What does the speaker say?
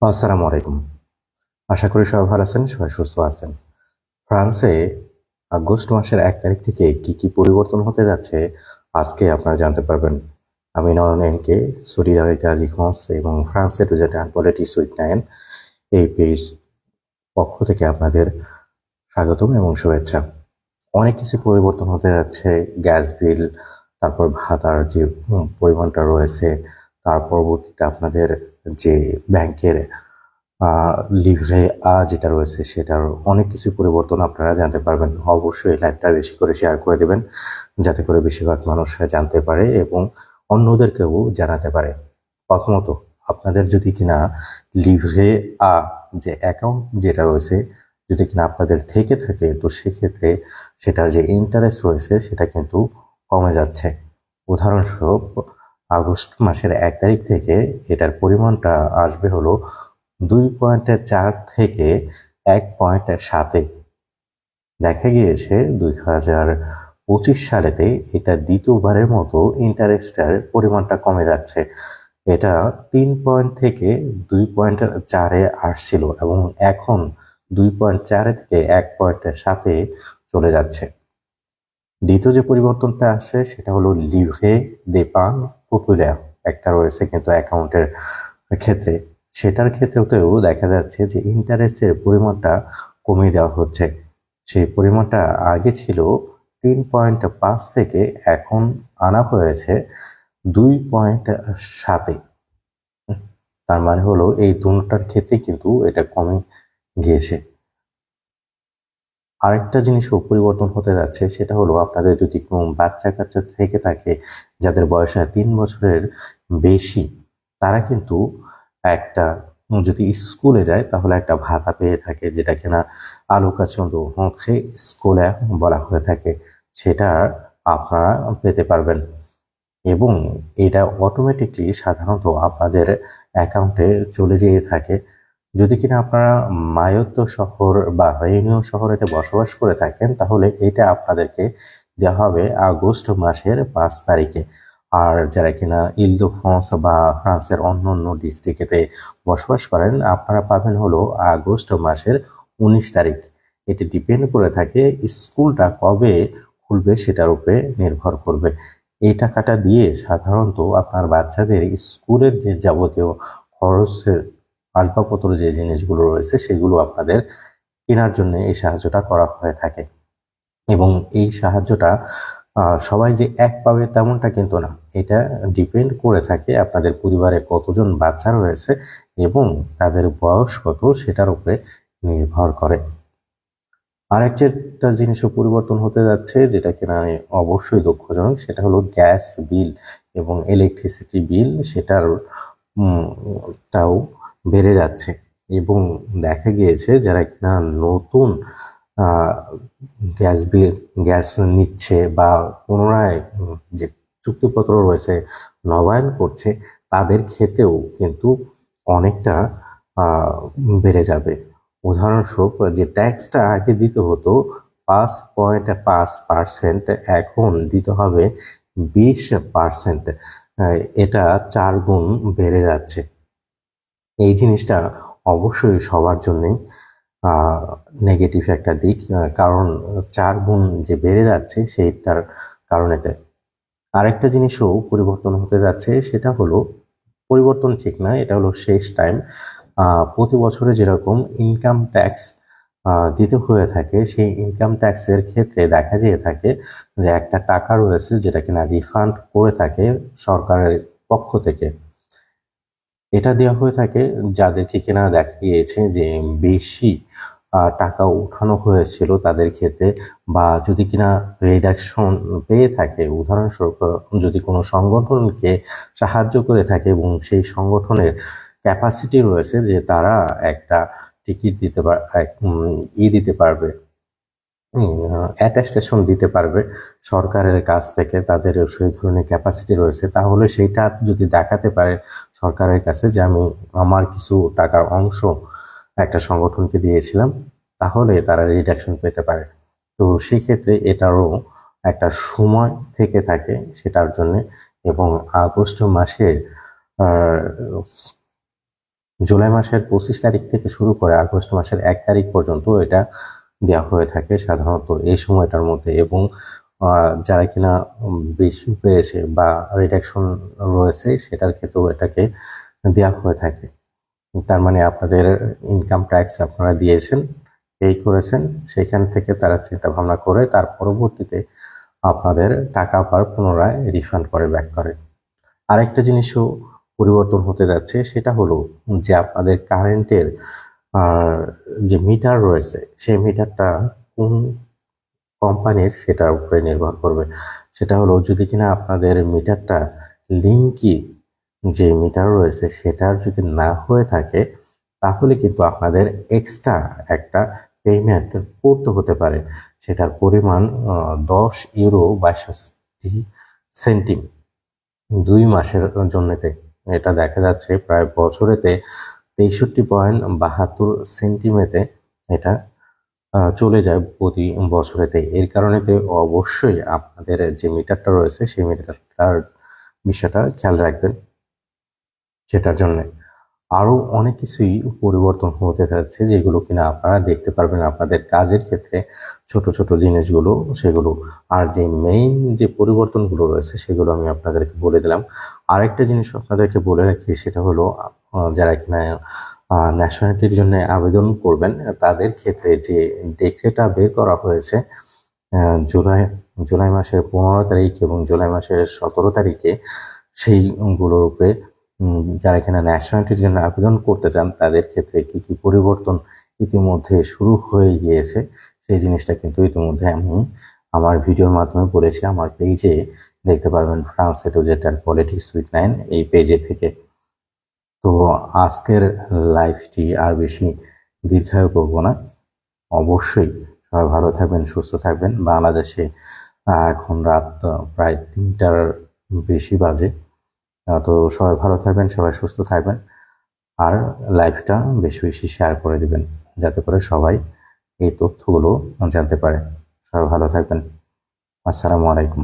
আসসালামু আলাইকুম। আশা করি সবাই ভালো আছেন, সবাই সুস্থ আছেন। ফ্রান্সে আগস্ট মাসের ১ তারিখ থেকে কি পরিবর্তন হতে যাচ্ছে আজকে আপনারা জানতে পারবেন। আমি নয়ন এনকে, সলিদারিতে আলিফন্স এবং ফ্রান্সের রুজেটান পলিটিক্স উইথ নাইন এই পেজ পক্ষ থেকে আপনাদের স্বাগতম এবং শুভেচ্ছা। অনেক কিছু পরিবর্তন হতে যাচ্ছে। গ্যাস বিল, তারপর ভাতার যে পরিমাণটা রয়েছে, তার পরবর্তীতে আপনাদের যে ব্যাংকের লিভরে যেটা রয়েছে সেটার অনেক কিছু পরিবর্তন আপনারা জানতে পারবেন। অবশ্যই লাইভটা বেশি করে শেয়ার করে দেবেন, যাতে করে বেশিরভাগ মানুষ জানতে পারে এবং অন্যদেরকেও জানাতে পারে। প্রথমত, আপনাদের যদি কিনা লিভরে আ যে অ্যাকাউন্ট যেটা রয়েছে, যদি কিনা আপনাদের থেকে থাকে, তো সেক্ষেত্রে সেটার যে ইন্টারেস্ট রয়েছে সেটা কিন্তু কমে যাচ্ছে। উদাহরণস্বরূপ, আগস্ট মাসের ১ তারিখ থেকে এটার পরিমাণটা আসবে হলো ২.৪ থেকে ১.৭-এ। দেখা গিয়েছে ২০২৫ সালেতে এটা দ্বিতীয়বারের মতো ইন্টারেস্টের পরিমাণটা কমে যাচ্ছে। এটা ৩ পয়েন্ট থেকে ২.৪-এ আসছিল এবং এখন ২.৪ থেকে ১.৭-এ চলে যাচ্ছে। দ্বিতীয় যে পরিবর্তনটা আসছে সেটা হলো লিভরে d'épargne populaire একটা রয়েছে কিন্তু অ্যাকাউন্টের ক্ষেত্রে। সেটার ক্ষেত্রেও দেখা যাচ্ছে যে ইন্টারেস্টের পরিমাণটা কমিয়ে দেওয়া হচ্ছে। সেই পরিমাণটা আগে ছিল ৩.৫ থেকে এখন আনা হয়েছে ২.৭-এ। তার মানে হলো এই দুটার ক্ষেত্রেই কিন্তু এটা কমে গিয়েছে। আরেকটা জিনিসও পরিবর্তন হতে যাচ্ছে, সেটা হলো আপনাদের যদি কোনো বাচ্চা-কাচ্চা থেকে থাকে যাদের বয়স ৩ বছরের বেশি, তারা কিন্তু একটা যদি স্কুলে যায় তাহলে একটা ভাতা পেয়ে থাকে, যেটা কিনা allocation de rentrée scolaire বলা হয়ে থাকে। সেটা আপনারা পেতে পারবেন এবং এটা অটোমেটিকলি সাধারণত আপনাদের অ্যাকাউন্টে চলে যেয়ে থাকে। যদি কিনা আপনারা মায়োত্ত শহর বা রেইনিয়ন শহরেতে বসবাস করে থাকেন, তাহলে এটা আপনাদেরকে দেওয়া হবে আগস্ট মাসের ৫ তারিখে। আর যারা কিনা ইল-দে-ফ্রান্স বা ফ্রান্সের অন্যান্য ডিস্ট্রিক্টেতে বসবাস করেন, আপনারা পাবেন হলো আগস্ট মাসের ১৯ তারিখ। এটি ডিপেন্ড করে থাকে স্কুলটা কবে খুলবে সেটার উপরে নির্ভর করবে। এই টাকাটা দিয়ে সাধারণত আপনার বাচ্চাদের স্কুলের যে যাবতীয় খরচের আসবাবপত্র যে জিনিসগুলো রয়েছে সেগুলো আপনাদের কেনার জন্য এই সাহায্যটা করা হয়ে থাকে এবং এই সাহায্যটা সবাই যে এক পাবে তেমনটা কিন্তু না। এটা ডিপেন্ড করে থাকে আপনাদের পরিবারে কতজন বাচ্চা রয়েছে এবং তাদের বয়স কত সেটার উপরে নির্ভর করে। আরেকটা জিনিসও পরিবর্তন হতে যাচ্ছে, যেটা কিনা অবশ্যই দুঃখজনক, সেটা হলো গ্যাস বিল এবং ইলেকট্রিসিটি বিল সেটার টাও বেড়ে যাচ্ছে এবং দেখা গিয়েছে যারা কিনা নতুন আহ, গ্যাস নিচ্ছে বা পুনরায় যে চুক্তিপত্র রয়েছে নবায়ন করছে, তাদের ক্ষেত্রেও কিন্তু অনেকটা আহ, বেড়ে যাবে। উদাহরণস্বরূপ, যে ট্যাক্সটা আগে দিতে হতো ৫.৫%, এখন দিতে হবে ২০%। এটা ৪ গুণ বেড়ে যাচ্ছে। এই জিনিসটা অবশ্যই সবার জন্যই নেগেটিভ একটা দিক, কারণ ৪ গুণ যে বেড়ে যাচ্ছে সেইটার কারণেতে। আরেকটা জিনিসও পরিবর্তন হতে যাচ্ছে, সেটা হলো পরিবর্তন ঠিক না, এটা হলো শেষ টাইম। প্রতি বছরে যেরকম ইনকাম ট্যাক্স দিতে হয়ে থাকে, সেই ইনকাম ট্যাক্সের ক্ষেত্রে দেখা যেয়ে থাকে যে একটা টাকা রয়েছে যেটা কিনা রিফান্ড করে থাকে সরকারের পক্ষ থেকে। এটা দেওয়া হয়ে থাকে যাদেরকে কিনা দেখা গিয়েছে যে বেশি টাকা উঠানো হয়েছিল তাদের ক্ষেত্রে, বা যদি কিনা রিডাকশন পেয়ে থাকে। উদাহরণস্বরূপ, যদি কোনো সংগঠনকে সাহায্য করে থাকে এবং সেই সংগঠনের ক্যাপাসিটি রয়েছে যে তারা একটা টিকিট দিতে দিতে পারবে, অ্যাটেস্টেশন দিতে পারবে সরকারের কাছ থেকে, তাদের সেই ধরনের ক্যাপাসিটি রয়েছে, তাহলে সেইটা যদি দেখাতে পারে সরকারের কাছে যে আমি আমার কিছু টাকার অংশ একটা সংগঠনকে দিয়েছিলাম, তাহলে তারা রিডাকশন পেতে পারে। তো সেই ক্ষেত্রে এটারও একটা সময় থেকে থাকে সেটার জন্য। এবং আগস্ট মাসের জুলাই মাসের 25 তারিখ থেকে শুরু করে আগস্ট মাসের 1 তারিখ পর্যন্ত এটা দেওয়া হয়ে থাকে সাধারণত এই সময়টার মধ্যে। এবং যারা কিনা বেশি পেয়েছে বা রিডাকশন রয়েছে সেটার ক্ষেত্রেও এটাকে দেওয়া হয়ে থাকে। তার মানে আপনাদের ইনকাম ট্যাক্স আপনারা দিয়েছেন, পে করেছেন, সেখান থেকে তারা চিন্তা ভাবনা করে তার পরবর্তীতে আপনাদের টাকা আবার পুনরায় রিফান্ড করে, ব্যাক করে। আরেকটা জিনিসও পরিবর্তন হতে যাচ্ছে, সেটা হলো যে আপনাদের কারেন্টের যে মিটার রয়েছে সেই মিটারটা কোন কোম্পানির সেটার উপরে নির্ভর করবে। সেটা হলো যদি কিনা আপনাদের মিটারটা লিঙ্কি যে মিটার রয়েছে সেটার যদি না হয়ে থাকে তাহলে কিন্তু আপনাদের এক্সট্রা একটা পেমেন্ট করতে হতে পারে। সেটার পরিমাণ 10 ইউরো 62 সেন্টিম 2 মাসের জন্যতে। এটা দেখা যাচ্ছে প্রায় বছরেতে 63.72 সেন্টিমেতে এটা চলে যায় প্রতি বছরেতে। এর কারণেতে অবশ্যই আপনাদের যে মিটারটা রয়েছে সেই মিটারটার বিষয়টা খেয়াল রাখবেন। সেটার জন্যে আরও অনেক কিছুই পরিবর্তন হতে যাচ্ছে যেগুলো কিনা আপনারা দেখতে পারবেন আপনাদের কাজের ক্ষেত্রে, ছোট ছোট জিনিসগুলো সেগুলো। আর যে মেইন যে পরিবর্তনগুলো রয়েছে সেগুলো আমি আপনাদেরকে বলে দিলাম। আরেকটা জিনিস আপনাদেরকে বলে রাখি, সেটা হলো যারা কিনা ন্যাশনালিটির জন্য আবেদন করবেন তাদের ক্ষেত্রে যে ডেক্রেটা বের করা হয়েছে জুলাই জুলাই মাসের 15 তারিখ এবং জুলাই মাসের 17 তারিখে, সেইগুলোর উপরে যারা এখানে ন্যাশনালিটির জন্য আবেদন করতে চান তাদের ক্ষেত্রে কি কি পরিবর্তন ইতিমধ্যে শুরু হয়ে গিয়েছে সেই জিনিসটা কিন্তু ইতিমধ্যে আমি আমার ভিডিওর মাধ্যমে বলেছি। আমার পেজে দেখতে পারবেন, France educate and politics with 9 এই পেজে থেকে। তো আজকের লাইভটি আর বেশি দীর্ঘায়ু করব না। অবশ্যই সবাই ভালো থাকবেন, সুস্থ থাকবেন। বাংলাদেশে এখন রাত প্রায় 3টার বেশি বাজে। তো সবাই ভালো থাকবেন, সবাই সুস্থ থাকবেন, আর লাইভটা বেশি বেশি শেয়ার করে দিবেন যাতে করে সবাই এই তথ্যগুলো জানতে পারে। সবাই ভালো থাকবেন। আসসালামু আলাইকুম।